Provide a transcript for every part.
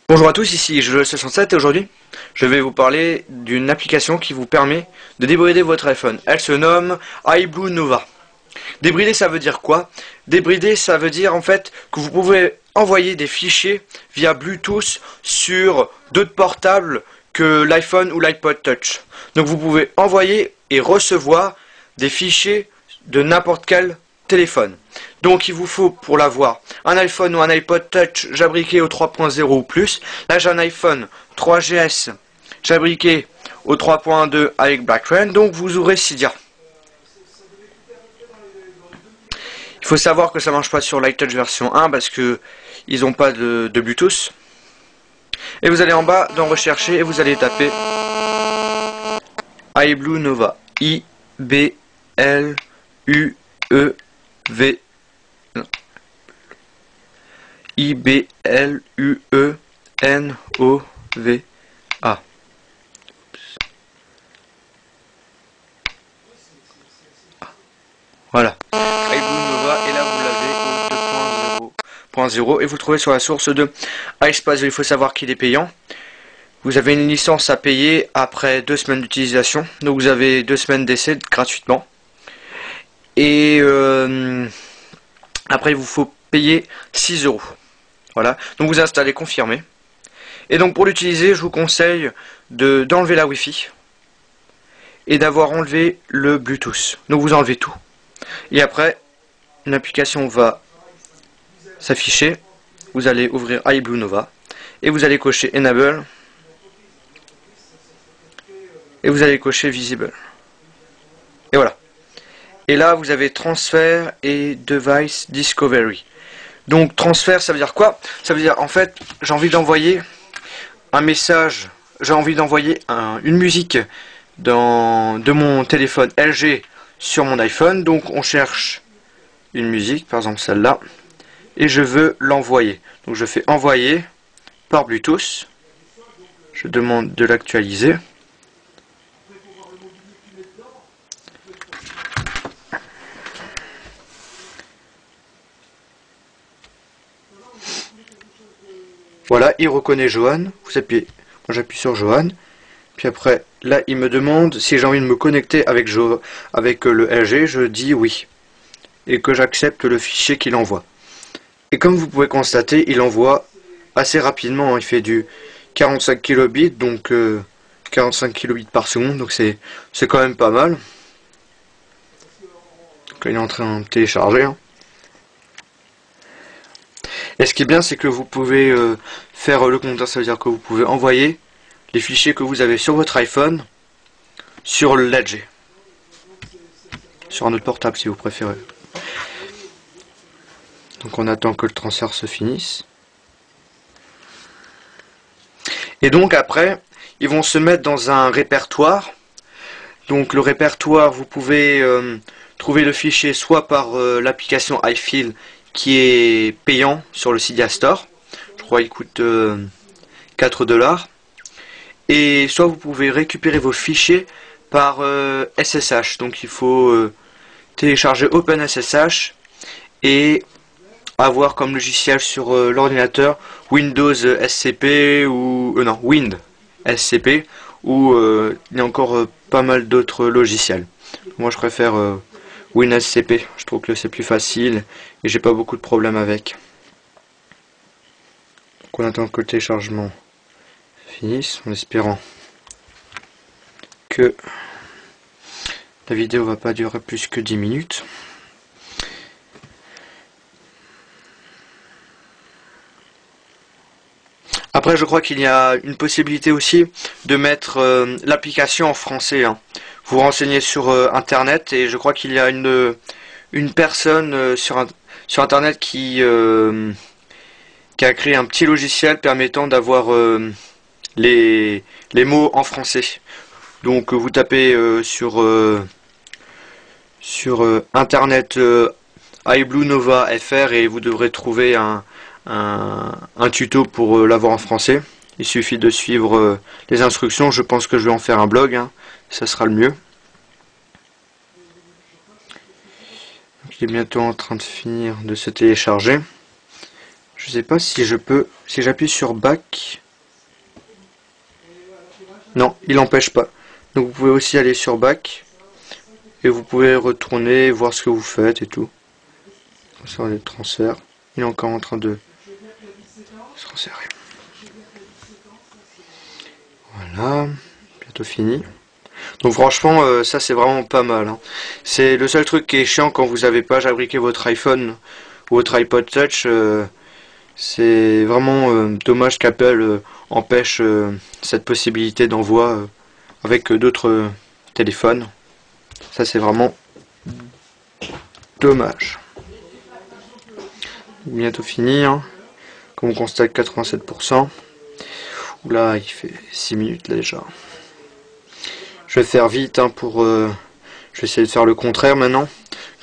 Bonjour à tous, ici JoJo67 et aujourd'hui je vais vous parler d'une application qui vous permet de débrider votre iPhone. Elle se nomme iBlue Nova. Débrider, ça veut dire quoi? Débrider, ça veut dire en fait que vous pouvez envoyer des fichiers via Bluetooth sur d'autres portables que l'iPhone ou l'iPod Touch. Donc vous pouvez envoyer et recevoir des fichiers de n'importe quel téléphone. Donc il vous faut pour l'avoir un iPhone ou un iPod Touch jabriqué au 3.0 ou plus. Là j'ai un iPhone 3GS jabriqué au 3.2 avec Blackren, donc vous aurez Cydia. Il faut savoir que ça marche pas sur l'iTouch version 1 parce que ils n'ont pas de Bluetooth. Et vous allez en bas dans rechercher et vous allez taper iBlue Nova. I-B-L-U-E-N-O-V-A. Voilà. iBlue Nova, et là vous l'avez au 2.0 et vous le trouvez sur la source de iSpace. Il faut savoir qu'il est payant. Vous avez une licence à payer après 2 semaines d'utilisation. Donc vous avez 2 semaines d'essai gratuitement. Et après il vous faut payer 6 €. Voilà. Donc vous installez confirmé. Et donc pour l'utiliser, je vous conseille d'enlever la Wi-Fi et d'avoir enlevé le Bluetooth. Donc vous enlevez tout. Et après, une application va s'afficher. Vous allez ouvrir iBlue Nova et vous allez cocher Enable et vous allez cocher Visible. Et voilà. Et là, vous avez Transfer et Device Discovery. Donc transfert, ça veut dire quoi? Ça veut dire en fait, j'ai envie d'envoyer un message, j'ai envie d'envoyer une musique de mon téléphone LG sur mon iPhone. Donc on cherche une musique, par exemple celle-là, et je veux l'envoyer. Donc je fais envoyer par Bluetooth. Je demande de l'actualiser. Voilà, il reconnaît Johan. Vous appuyez, moi j'appuie sur Johan. Puis après, là, il me demande si j'ai envie de me connecter avec le LG. Je dis oui. Et que j'accepte le fichier qu'il envoie. Et comme vous pouvez constater, il envoie assez rapidement. Il fait du 45 kilobits, donc 45 kilobits par seconde. Donc c'est quand même pas mal. Donc là, il est en train de télécharger. Et ce qui est bien, c'est que vous pouvez faire le compteur. Ça veut dire que vous pouvez envoyer les fichiers que vous avez sur votre iPhone sur le LG, sur un autre portable si vous préférez. Donc on attend que le transfert se finisse. Et donc après, ils vont se mettre dans un répertoire. Donc le répertoire, vous pouvez trouver le fichier soit par l'application iFeel qui est payant sur le Cydia Store. Je crois qu'il coûte 4 $. Et soit vous pouvez récupérer vos fichiers par SSH. Donc il faut télécharger OpenSSH et avoir comme logiciel sur l'ordinateur Windows SCP ou non, Wind SCP, ou il y a encore pas mal d'autres logiciels. Moi je préfère Win SCP, je trouve que c'est plus facile et j'ai pas beaucoup de problèmes avec. Donc on attend que le téléchargement finisse en espérant que la vidéo va pas durer plus que 10 minutes. Après, je crois qu'il y a une possibilité aussi de mettre l'application en français. Vous renseignez sur internet et je crois qu'il y a une personne sur internet qui a créé un petit logiciel permettant d'avoir les mots en français. Donc vous tapez sur internet iBlue Nova FR et vous devrez trouver un tuto pour l'avoir en français. Il suffit de suivre les instructions. Je pense que je vais en faire un blog, ça sera le mieux. Donc, il est bientôt en train de finir de se télécharger. Je sais pas si je peux, si j'appuie sur back. Non, il n'empêche pas. Donc vous pouvez aussi aller sur back. Et vous pouvez retourner, voir ce que vous faites et tout. Ça va être transfert. Il est encore en train de se transférer. Voilà, bientôt fini. Donc franchement, ça c'est vraiment pas mal. Hein. C'est le seul truc qui est chiant quand vous n'avez pas jailbreaké votre iPhone ou votre iPod Touch. C'est vraiment dommage qu'Apple empêche cette possibilité d'envoi avec d'autres téléphones. Ça c'est vraiment dommage. Bientôt fini. Hein. Comme on constate 87%. Oula, il fait 6 minutes là, déjà. Je vais faire vite hein, pour... je vais essayer de faire le contraire maintenant.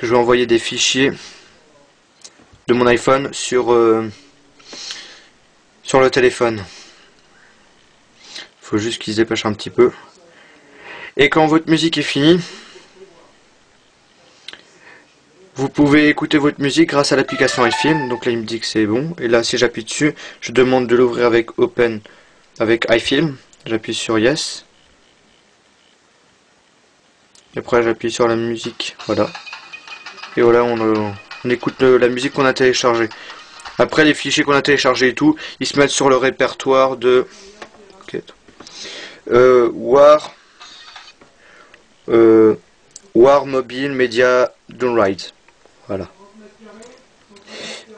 Je vais envoyer des fichiers de mon iPhone sur le téléphone. Il faut juste qu'ils se dépêchent un petit peu. Et quand votre musique est finie, vous pouvez écouter votre musique grâce à l'application iFilm. Donc là il me dit que c'est bon. Et là si j'appuie dessus, je demande de l'ouvrir avec Open, avec iFilm. J'appuie sur Yes. Et après j'appuie sur la musique. Voilà. Et voilà, on écoute la musique qu'on a téléchargée. Après les fichiers qu'on a téléchargés et tout, ils se mettent sur le répertoire de War Mobile Media Download. Voilà.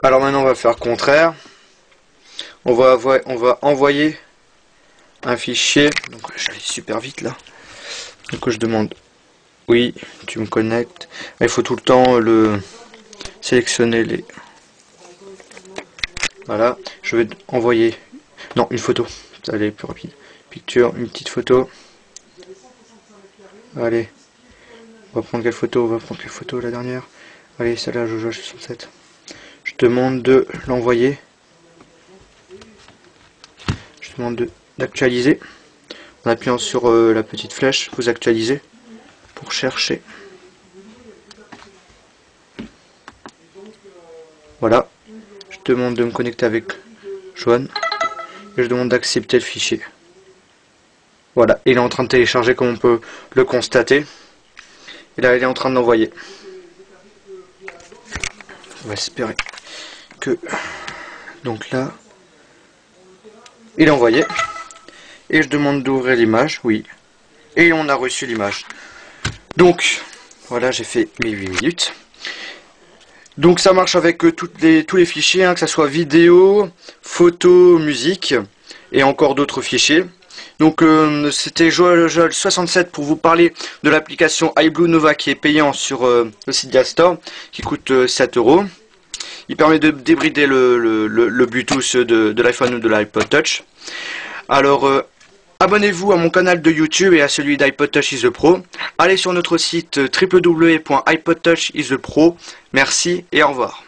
Alors maintenant on va faire le contraire. On va envoyer un fichier. Donc j'allais super vite là. Donc je demande oui, tu me connectes. Il faut tout le temps sélectionner les. Voilà, je vais envoyer. Non, une photo. Ça va aller plus rapide. Picture, une petite photo. Allez. On va prendre quelle photo? On va prendre quelle photo la dernière? Allez, celle-là, Jojo 67. Je demande de l'envoyer. Je demande d'actualiser. En appuyant sur la petite flèche, vous actualisez pour chercher. Voilà. Je demande de me connecter avec Joanne. Et je demande d'accepter le fichier. Voilà. Il est en train de télécharger comme on peut le constater. Et là, il est en train de l'envoyer. On va espérer que... Donc là... Il est envoyé. Et je demande d'ouvrir l'image. Oui. Et on a reçu l'image. Donc, voilà, j'ai fait mes 8 minutes. Donc ça marche avec tous les fichiers, hein, que ce soit vidéo, photo, musique et encore d'autres fichiers. Donc c'était Joel67 pour vous parler de l'application iBlue Nova qui est payant sur le site Store, qui coûte 7 €. Il permet de débrider le Bluetooth de l'iPhone ou de l'iPod Touch. Alors abonnez-vous à mon canal de YouTube et à celui d'iPod Touch is the Pro. Allez sur notre site www.ipodtouchisthe.pro. Merci et au revoir.